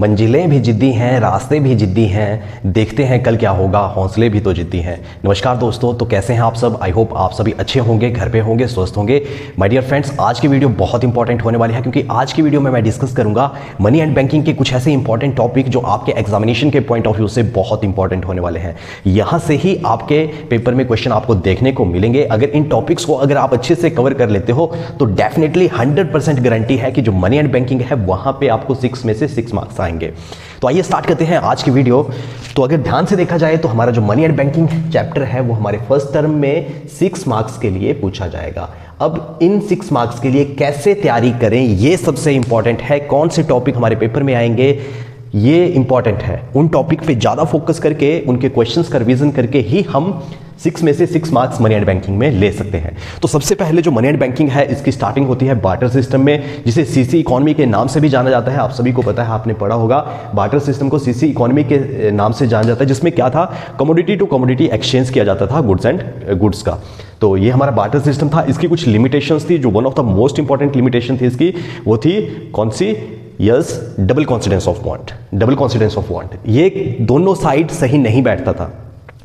मंजिलें भी जिद्दी हैं, रास्ते भी जिद्दी हैं, देखते हैं कल क्या होगा, हौसले भी तो जिद्दी हैं। नमस्कार दोस्तों, तो कैसे हैं आप सब? आई होप आप सभी अच्छे होंगे, घर पे होंगे, स्वस्थ होंगे। माय डियर फ्रेंड्स, आज की वीडियो बहुत इंपॉर्टेंट होने वाली है, क्योंकि आज की वीडियो में मैं डिस्कस करूंगा मनी एंड बैंकिंग के कुछ ऐसे इंपॉर्टेंट टॉपिक जो आपके एग्जामिनेशन के पॉइंट ऑफ व्यू से बहुत इंपॉर्टेंट होने वाले हैं। यहां से ही आपके पेपर में क्वेश्चन आपको देखने को मिलेंगे। अगर इन टॉपिक्स को अगर आप अच्छे से कवर कर लेते हो तो डेफिनेटली 100% गारंटी है कि जो मनी एंड बैंकिंग है वहां पे आपको 6 में से 6 मार्क्स आएंगे। तो आइए स्टार्ट करते हैं आज की वीडियो। तो अगर ध्यान से देखा जाए तो हमारा जो मनी एंड बैंकिंग चैप्टर है वो हमारे फर्स्ट टर्म में 6 मार्क्स के लिए पूछा जाएगा। अब इन 6 मार्क्स के लिए कैसे तैयारी करें, ये सबसे इंपॉर्टेंट है। कौन से टॉपिक हमारे पेपर में आएंगे ये इंपॉर्टेंट है। उन टॉपिक पे ज्यादा फोकस करके उनके क्वेश्चंस का रिवीजन करके ही हम 6 में से 6 मार्क्स मनी एंड बैंकिंग में ले सकते हैं। तो सबसे पहले जो मनी एंड बैंकिंग है इसकी स्टार्टिंग होती है बार्टर सिस्टम में, जिसे सीसी इकोनॉमी के नाम से भी जाना जाता है। आप सभी को पता है, आपने पढ़ा होगा। बार्टर सिस्टम को सीसी इकोनॉमी के नाम से जाना जाता है, जिसमें क्या था, कमोडिटी टू कमोडिटी एक्सचेंज किया जाता था गुड्स एंड गुड्स का। तो ये हमारा बार्टर सिस्टम था। इसकी कुछ लिमिटेशंस थी। जो one of the most important limitation थी इसकी, वो थी कौन सी? Yes, double coincidence of want. Double coincidence of want, ये दोनों साइड सही नहीं बैठता था।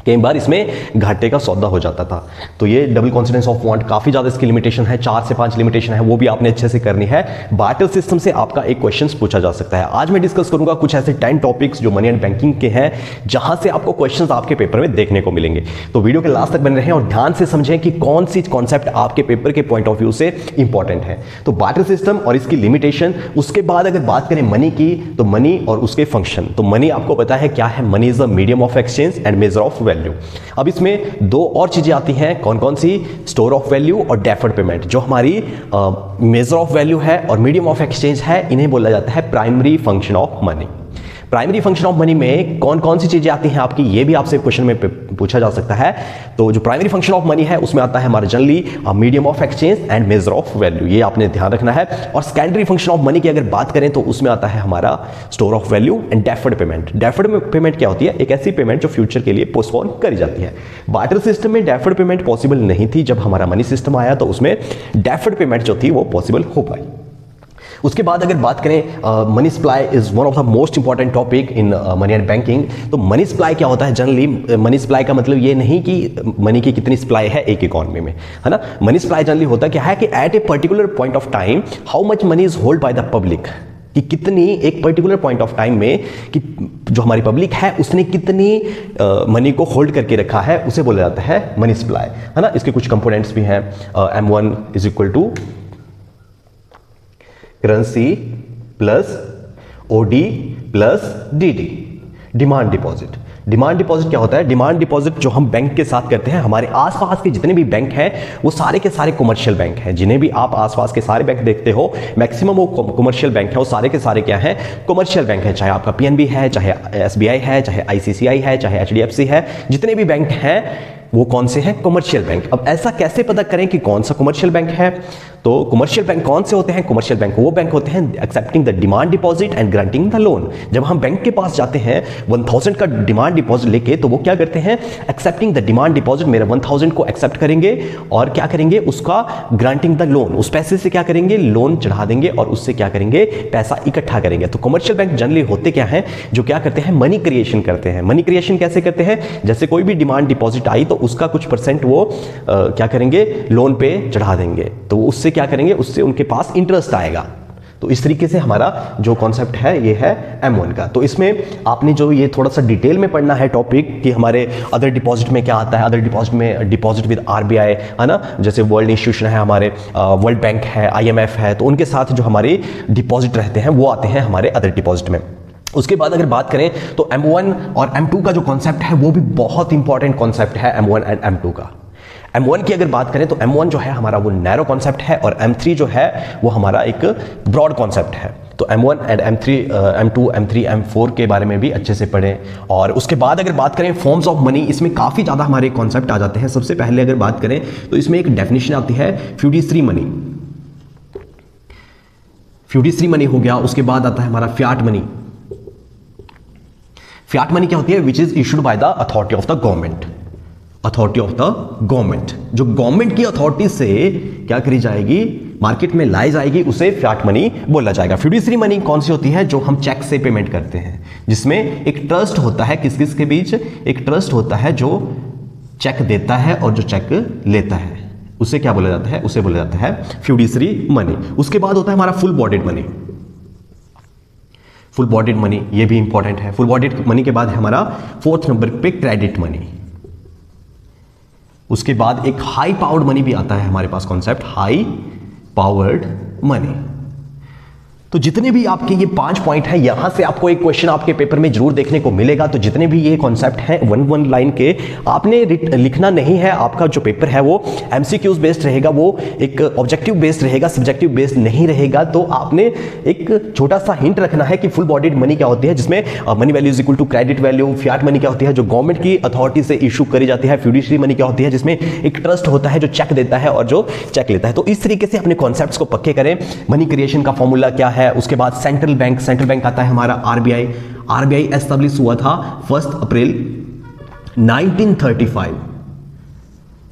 कई बार इसमें घाटे का सौदा हो जाता था। तो ये डबल कॉन्सिडेंस ऑफ वांट काफी ज्यादा इसकी लिमिटेशन है, 4 से 5 लिमिटेशन है, वो भी आपने अच्छे से करनी है। बार्टर सिस्टम से आपका एक क्वेश्चन पूछा जा सकता है। आज मैं डिस्कस करूंगा कुछ ऐसे 10 टॉपिक्स जो मनी एंड बैंकिंग के हैं, जहां से आपको क्वेश्चंस आपके पेपर में देखने को मिलेंगे। तो वीडियो के लास्ट तक बने रहें और ध्यान से समझें कि कौन सी कॉन्सेप्ट आपके पेपर के पॉइंट ऑफ व्यू से इंपॉर्टेंट है। तो बार्टर सिस्टम और इसकी लिमिटेशन। उसके बाद अगर बात करें मनी की, तो मनी और उसके फंक्शन। तो मनी आपको पता है क्या है? Money is a medium of exchange and measure of value. अब इसमें 2 और चीजें आती हैं। कौन कौन सी? स्टोर ऑफ वैल्यू और डेफर्ड पेमेंट। जो हमारी मेजर ऑफ वैल्यू है और मीडियम ऑफ एक्सचेंज है, इन्हें बोला जाता है primary function of money. Primary function of money में कौन कौन सी चीजें आती हैं आपकी, ये भी आपसे क्वेश्चन में पूछा जा सकता है। तो जो प्राइमरी फंक्शन ऑफ मनी है उसमें आता है हमारा generally medium of exchange and measure of value, ये आपने ध्यान रखना है। और सेकेंडरी फंक्शन ऑफ मनी की अगर बात करें तो उसमें आता है हमारा store of value and deferred payment. Deferred payment क्या होती है? एक ऐसी पेमेंट जो फ्यूचर के लिए पोस्टपोन करी जाती है। बार्टर सिस्टम में डेफर्ड पेमेंट पॉसिबल नहीं थी। जब हमारा मनी सिस्टम आया तो उसमें डेफर्ड पेमेंट जो थी वो पॉसिबल हो पाई। उसके बाद अगर बात करें, money supply is one of the most important topic in money and banking. तो मनी सप्लाई क्या होता है? जनरली मनी सप्लाई का मतलब ये नहीं कि मनी की कितनी सप्लाई है एक इकोनॉमी में, है ना। मनी सप्लाई जनरली होता क्या है कि at a particular point of time how much money is hold by the public, कि कितनी एक पर्टिकुलर पॉइंट ऑफ टाइम में कि जो हमारी पब्लिक है उसने कितनी मनी को होल्ड करके रखा है, उसे बोला जाता है मनी सप्लाई, है ना। इसके कुछ कंपोनेंट्स भी हैं। M1 is equal to currency plus OD plus DD, demand deposit. Demand deposit क्या होता है? डिमांड डिपॉजिट जो हम बैंक के साथ करते हैं, हमारे आसपास के जितने भी बैंक हैं वो सारे के सारे कमर्शियल बैंक हैं। जिन्हें भी आप आसपास के सारे बैंक देखते हो, मैक्सिमम वो कमर्शियल बैंक है। वो सारे के सारे क्या हैं? कमर्शियल बैंक है। चाहे आपका PNB है, चाहे SBI है, चाहे ICICI है, चाहे HDFC है, जितने भी बैंक हैं वो कौन से हैं? Commercial bank. अब ऐसा कैसे पता करें कि कौन सा कमर्शियल बैंक है? तो कमर्शियल बैंक कौन से होते हैं? कमर्शियल बैंक वो बैंक होते हैं accepting the demand deposit and granting the loan. जब हम बैंक के पास जाते हैं 1000 का डिमांड डिपॉजिट लेके, तो वो क्या करते हैं? एक्सेप्टिंग द डिमांड डिपॉजिट, मेरा 1000 को एक्सेप्ट करेंगे और क्या करेंगे? उसका ग्रांटिंग द लोन, उस पैसे से क्या करेंगे? लोन चढ़ा देंगे और उससे क्या करेंगे? पैसा इकट्ठा करेंगे। तो कमर्शियल बैंक जनरली होते क्या हैं? जो क्या करते हैं? मनी क्रिएशन करते हैं। मनी क्रिएशन कैसे करते हैं? जैसे कोई भी डिमांड डिपॉजिट आई तो उसका कुछ परसेंट वो क्या करेंगे? लोन पे चढ़ा देंगे। तो उससे क्या करेंगे? उससे उनके पास इंटरेस्ट आएगा। तो इस तरीके से हमारा जो कॉन्सेप्ट है ये है M1 का। तो इसमें आपने जो ये थोड़ा सा डिटेल में पढ़ना है टॉपिक कि हमारे अदर डिपॉजिट में क्या आता है। अदर डिपॉजिट में डिपॉजिट विद RBI, है ना। जैसे वर्ल्ड इंस्टीट्यूशन है, हमारे वर्ल्ड बैंक है, IMF है, तो उनके साथ जो हमारे डिपॉजिट रहते हैं वो आते हैं हमारे अदर डिपॉजिट में। उसके बाद अगर बात करें तो M1 और M2 का जो कॉन्सेप्ट है वो भी बहुत इंपॉर्टेंट कॉन्सेप्ट है, M1 एंड M2 का। M1 की अगर बात करें तो M1 जो है हमारा वो नैरो कॉन्सेप्ट है और M3 जो है वो हमारा एक ब्रॉड कॉन्सेप्ट है। तो M1 and M3, M2, M3, M4 के बारे में भी अच्छे से पढ़ें। और उसके बाद अगर बात करें फॉर्म्स ऑफ मनी, इसमें काफ़ी ज़्यादा हमारे कॉन्सेप्ट आ जाते हैं। सबसे पहले अगर बात करें तो इसमें एक डेफिनेशन आती है फ्यूडिशरी मनी। फ्यूडिशरी मनी हो गया। उसके बाद आता है हमारा फियाट मनी। फियाट मनी क्या होती है? Which is issued by the authority of the government. Authority of the government, जो गवर्नमेंट की अथॉरिटी से क्या करी जाएगी? मार्केट में लाई जाएगी उसे फिएट मनी बोला जाएगा। फिड्यूशियरी मनी कौन सी होती है? जो हम चेक से पेमेंट करते हैं, जिसमें एक ट्रस्ट होता है। किस किस के बीच? एक ट्रस्ट होता है जो चेक देता है और जो चेक लेता है, उसे क्या बोला जाता है? उसे बोला जाता है फिड्यूशियरी मनी। उसके बाद होता है हमारा full bodied money. Full bodied money ये भी इंपॉर्टेंट है। फुल बॉडीड मनी के बाद है हमारा 4th नंबर पे क्रेडिट मनी। उसके बाद एक हाई पावर्ड मनी भी आता है हमारे पास कॉन्सेप्ट, हाई पावर्ड मनी। तो जितने भी आपके ये 5 पॉइंट हैं, यहां से आपको एक क्वेश्चन आपके पेपर में जरूर देखने को मिलेगा। तो जितने भी ये कॉन्सेप्ट हैं 1 लाइन के, आपने लिखना नहीं है। आपका जो पेपर है वो एमसीक्यूज बेस्ड रहेगा, वो एक ऑब्जेक्टिव बेस्ड रहेगा, सब्जेक्टिव बेस्ड नहीं रहेगा। तो आपने एक छोटा सा हिंट रखना है कि फुल बॉडीड मनी क्या होती है, जिसमें money value is equal to credit value. Fiat money क्या होती है? जो गवर्नमेंट की अथॉरिटी से इशू करी जाती है। फिड्यूशियरी मनी क्या होती है? जिसमें एक ट्रस्ट होता है जो चेक देता है और जो चेक लेता है। तो इस तरीके से अपने कॉन्सेप्ट्स को पक्के करें। मनी क्रिएशन का फॉर्मूला क्या है? उसके बाद सेंट्रल बैंक आता है हमारा आरबीआई एस्टैब्लिश हुआ था 1 अप्रैल 1935।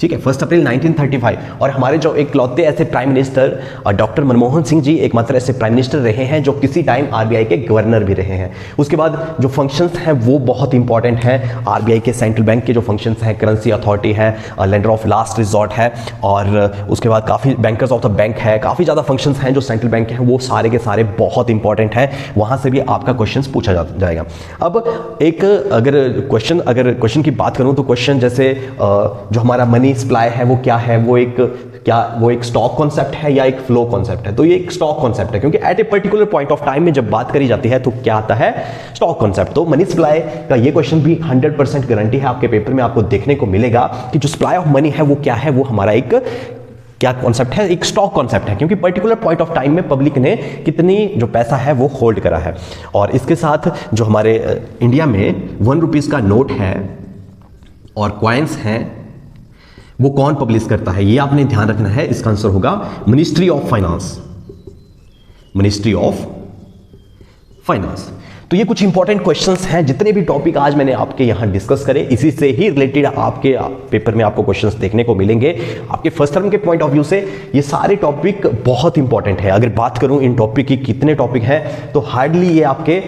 ठीक है, 1 अप्रैल 1935। और हमारे जो एक लौते ऐसे prime minister doctor Manmohan Singh ji एकमात्र ऐसे प्राइम मिनिस्टर रहे हैं जो किसी टाइम आरबीआई के गवर्नर भी रहे हैं। उसके बाद जो फंक्शंस हैं वो बहुत इंपॉर्टेंट हैं। आरबीआई के सेंट्रल बैंक के जो फंक्शंस हैं, करेंसी अथॉरिटी है, लेंडर ऑफ लास्ट रिजॉर्ट है, और उसके बाद काफ़ी बैंकर्स ऑफ द बैंक है। काफ़ी ज़्यादा फंक्शंस हैं जो सेंट्रल बैंक के हैं, वो सारे के सारे बहुत इंपॉर्टेंट हैं। वहाँ से भी आपका क्वेश्चन पूछा जाएगा। अब एक अगर क्वेश्चन की बात करूँ तो क्वेश्चन जैसे जो हमारा मनी सप्लाई है वो क्या है? वो एक स्टॉक कॉन्सेप्ट है या एक फ्लो कॉन्सेप्ट है? तो ये एक स्टॉक कॉन्सेप्ट है, क्योंकि at a particular point of time में जब बात करी जाती है तो क्या आता है? Stock concept. तो मनी सप्लाई का ये क्वेश्चन भी 100% गारंटी है आपके पेपर में आपको देखने को मिलेगा कि जो सप्लाई ऑफ मनी है वो क्या है? वो हमारा एक क्या कॉन्सेप्ट है? एक स्टॉक कॉन्सेप्ट है, क्योंकि पर्टिकुलर पॉइंट ऑफ टाइम में पब्लिक ने कितनी जो पैसा है वो होल्ड करा है। और इसके साथ जो हमारे इंडिया में 1 रुपीज का नोट है और कॉइन्स हैं, वो कौन पब्लिश करता है? ये आपने ध्यान रखना है। इसका आंसर होगा ministry of finance. Ministry of finance. तो ये कुछ इंपॉर्टेंट क्वेश्चंस हैं। जितने भी टॉपिक आज मैंने आपके यहां डिस्कस करे, इसी से ही रिलेटेड आपके पेपर में आपको क्वेश्चंस देखने को मिलेंगे। आपके फर्स्ट टर्म के पॉइंट ऑफ व्यू से ये सारे टॉपिक बहुत इंपॉर्टेंट है। अगर बात करूं इन टॉपिक की कितने टॉपिक हैं, तो हार्डली ये आपके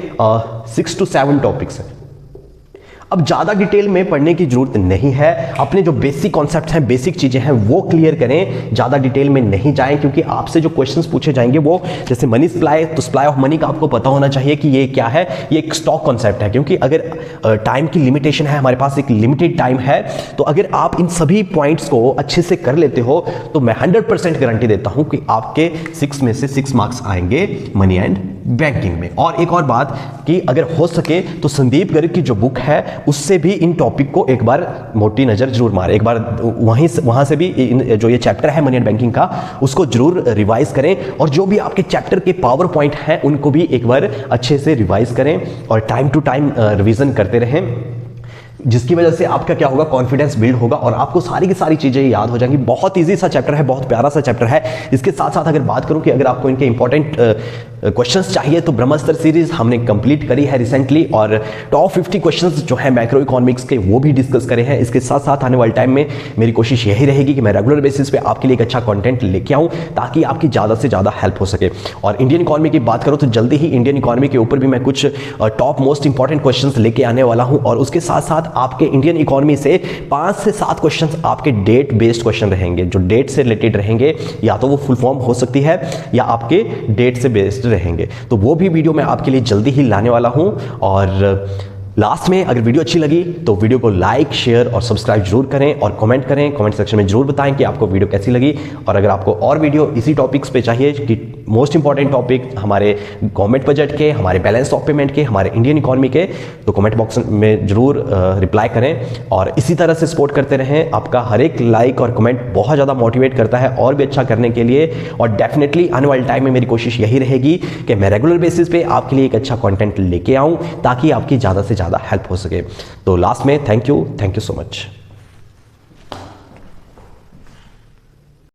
6 to 7 टॉपिक्स हैं। अब ज़्यादा डिटेल में पढ़ने की जरूरत नहीं है। अपने जो बेसिक कॉन्सेप्ट हैं, बेसिक चीज़ें हैं, वो क्लियर करें। ज़्यादा डिटेल में नहीं जाएं, क्योंकि आपसे जो क्वेश्चंस पूछे जाएंगे वो जैसे मनी सप्लाई, तो सप्लाई ऑफ मनी का आपको पता होना चाहिए कि ये क्या है। ये एक स्टॉक कॉन्सेप्ट है, क्योंकि अगर टाइम की लिमिटेशन है, हमारे पास एक लिमिटेड टाइम है, तो अगर आप इन सभी पॉइंट्स को अच्छे से कर लेते हो तो मैं 100% गारंटी देता हूं कि आपके 6 में से 6 मार्क्स आएंगे मनी एंड बैंकिंग में। और एक और बात कि अगर हो सके तो संदीप गर्ग की जो बुक है उससे भी इन टॉपिक को एक बार मोटी नजर जरूर मारे। एक बार वहां से भी जो ये चैप्टर है मनी एंड बैंकिंग का, उसको जरूर रिवाइज करें। और जो भी आपके चैप्टर के पावर पॉइंट हैं उनको भी एक बार अच्छे से रिवाइज करें और टाइम टू टाइम रिवीजन करते रहें, जिसकी वजह से आपका क्या होगा? कॉन्फिडेंस बिल्ड होगा और आपको सारी की सारी चीजें याद हो जाएंगी। बहुत इजी सा चैप्टर है, बहुत प्यारा सा चैप्टर है। इसके साथ साथ अगर बात करूं कि अगर आपको इनके इंपॉर्टेंट क्वेश्चंस चाहिए तो ब्रह्मास्त्र सीरीज हमने कंप्लीट करी है रिसेंटली, और टॉप 50 क्वेश्चंस जो है मैक्रो इकोनॉमिक्स के वो भी डिस्कस करे हैं। इसके साथ साथ आने वाले टाइम में मेरी कोशिश यही रहेगी कि मैं रेगुलर बेसिस पे आपके लिए एक अच्छा कंटेंट लेके आऊं, ताकि आपकी ज़्यादा से ज़्यादा हेल्प हो सके। और इंडियन इकोनॉमी की बात करूं तो जल्दी ही इंडियन इकोनॉमी के ऊपर भी मैं कुछ टॉप मोस्ट इंपॉर्टेंट क्वेश्चंस लेके आने वाला हूं। और उसके साथ साथ आपके इंडियन इकोनॉमी से 5 से 7 क्वेश्चंस आपके डेट बेस्ड क्वेश्चन रहेंगे, जो डेट से रिलेटेड रहेंगे, या तो वो फुल फॉर्म हो सकती है या आपके डेट से बेस्ड रहेंगे। तो वो भी वीडियो मैं आपके लिए जल्दी ही लाने वाला हूं। और लास्ट में अगर वीडियो अच्छी लगी तो वीडियो को लाइक, शेयर और सब्सक्राइब जरूर करें, और कमेंट करें। कमेंट सेक्शन में जरूर बताएं कि आपको वीडियो कैसी लगी। और अगर आपको और वीडियो इसी टॉपिक्स पे चाहिए कि मोस्ट इंपॉर्टेंट टॉपिक हमारे गवर्नमेंट बजट के, हमारे बैलेंस ऑफ पेमेंट के, हमारे इंडियन इकोनॉमी के, तो कमेंट बॉक्स में जरूर रिप्लाई करें। और इसी तरह से सपोर्ट करते रहें। आपका हर एक लाइक और कमेंट बहुत ज़्यादा मोटिवेट करता है और भी अच्छा करने के लिए। और डेफिनेटली आने वाले टाइम में मेरी कोशिश यही रहेगी कि मैं रेगुलर बेसिस पे आपके लिए एक अच्छा कंटेंट लेके आऊँ, ताकि आपकी ज़्यादा से ज़्यादा हेल्प हो सके। तो लास्ट में थैंक यू सो मच।